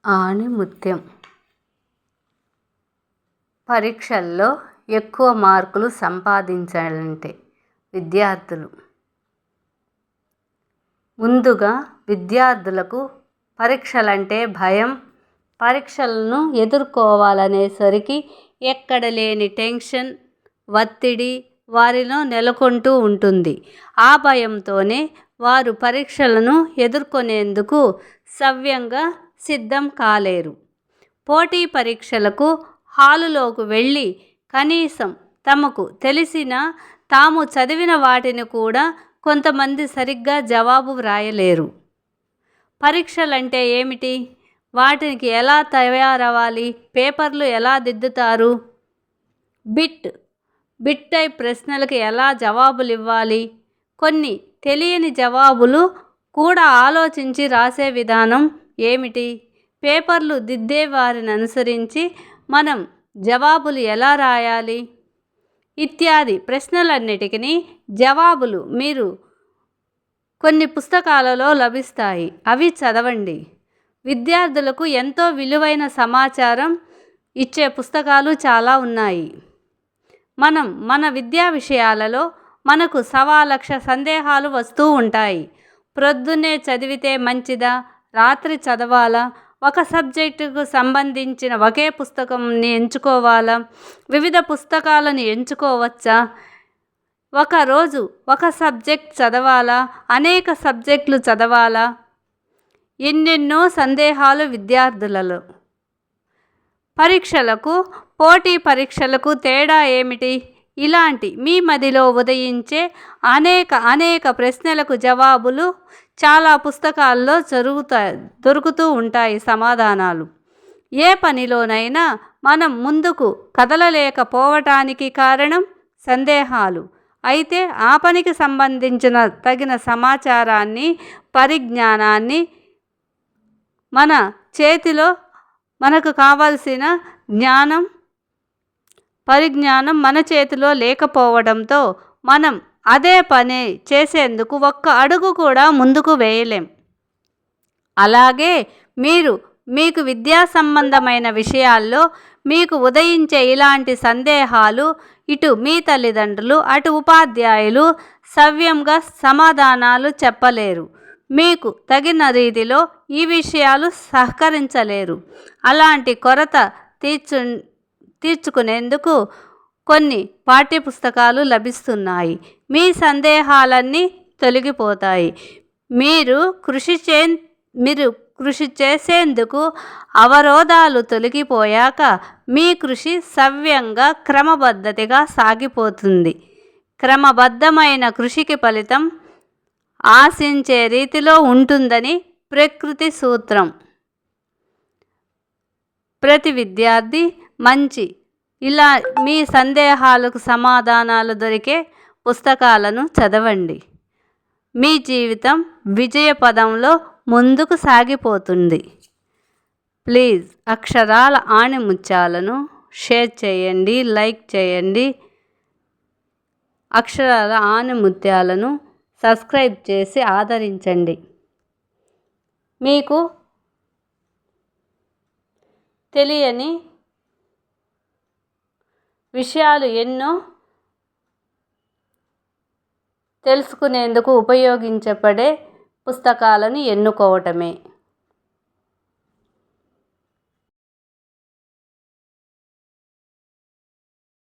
ఆణిముత్యం. పరీక్షల్లో ఎక్కువ మార్కులు సంపాదించాలంటే విద్యార్థులు ముందుగా విద్యార్థులకు పరీక్షలంటే భయం, పరీక్షలను ఎదుర్కోవాలనేసరికి ఎక్కడ లేని టెన్షన్, ఒత్తిడి వారిలో నెలకొంటూ ఉంటుంది. ఆ భయంతోనే వారు పరీక్షలను ఎదుర్కొనేందుకు సవ్యంగా సిద్ధం కాలేరు. పోటీ పరీక్షలకు హాలులోకి వెళ్ళి కనీసం తమకు తెలిసిన, తాము చదివిన వాటిని కూడా కొంతమంది సరిగ్గా జవాబు వ్రాయలేరు. పరీక్షలంటే ఏమిటి? వాటికి ఎలా తయారవ్వాలి? పేపర్లు ఎలా దిద్దుతారు? బిట్ టైప్ ప్రశ్నలకు ఎలా జవాబులు ఇవ్వాలి? కొన్ని తెలియని జవాబులు కూడా ఆలోచించి రాసే విధానం ఏమిటి? పేపర్లు దిద్దే వారిని అనుసరించి మనం జవాబులు ఎలా రాయాలి? ఇత్యాది ప్రశ్నలన్నిటికీ జవాబులు మీరు కొన్ని పుస్తకాలలో లభిస్తాయి. అవి చదవండి. విద్యార్థులకు ఎంతో విలువైన సమాచారం ఇచ్చే పుస్తకాలు చాలా ఉన్నాయి. మన విద్యా విషయాలలో మనకు 1,00,000 సందేహాలు వస్తూ ఉంటాయి. ప్రొద్దున్నే చదివితే మంచిదా? రాత్రి చదవాలా? ఒక సబ్జెక్టుకు సంబంధించిన ఒకే పుస్తకంని ఎంచుకోవాలా? వివిధ పుస్తకాలను ఎంచుకోవచ్చా? ఒకరోజు ఒక సబ్జెక్ట్ చదవాలా? అనేక సబ్జెక్టులు చదవాలా? ఎన్నెన్నో సందేహాలు విద్యార్థులలో. పరీక్షలకు, పోటీ పరీక్షలకు తేడా ఏమిటి? ఇలాంటి మీ మదిలో ఉదయించే అనేక ప్రశ్నలకు జవాబులు చాలా పుస్తకాల్లో దొరుకుతూ ఉంటాయి. సమాధానాలు. ఏ పనిలోనైనా మనం ముందుకు కదలలేకపోవటానికి కారణం సందేహాలు. అయితే ఆ పనికి సంబంధించిన తగిన సమాచారాన్ని, పరిజ్ఞానాన్ని మన చేతిలో మనకు కావలసిన పరిజ్ఞానం మన చేతిలో లేకపోవడంతో మనం అదే పని చేసేందుకు ఒక్క అడుగు కూడా ముందుకు వేయలేం. అలాగే మీకు విద్యా సంబంధమైన విషయాల్లో మీకు ఉదయించే ఇలాంటి సందేహాలు ఇటు మీ తల్లిదండ్రులు, అటు ఉపాధ్యాయులు సవ్యంగా సమాధానాలు చెప్పలేరు. మీకు తగిన రీతిలో ఈ విషయాలు సహకరించలేరు. అలాంటి కొరత తీర్చుకునేందుకు కొన్ని పాఠ్యపుస్తకాలు లభిస్తున్నాయి. మీ సందేహాలన్నీ తొలగిపోతాయి. మీరు కృషి చేసేందుకు అవరోధాలు తొలగిపోయాక మీ కృషి సవ్యంగా, క్రమబద్ధతగా సాగిపోతుంది. క్రమబద్ధమైన కృషికి ఫలితం ఆశించే రీతిలో ఉంటుందని ప్రకృతి సూత్రం. ప్రతి విద్యార్థి ఇలా మీ సందేహాలకు సమాధానాలు దొరికే పుస్తకాలను చదవండి. మీ జీవితం విజయ పదంలో ముందుకు సాగిపోతుంది. ప్లీజ్ అక్షరాల ఆణిముత్యాలను షేర్ చేయండి, లైక్ చేయండి. అక్షరాల ఆణిముత్యాలను సబ్స్క్రైబ్ చేసి ఆదరించండి. మీకు తెలియని విషయాలు ఎన్నో తెలుసుకునేందుకు ఉపయోగించబడే పుస్తకాలను ఎన్నుకోవటమే.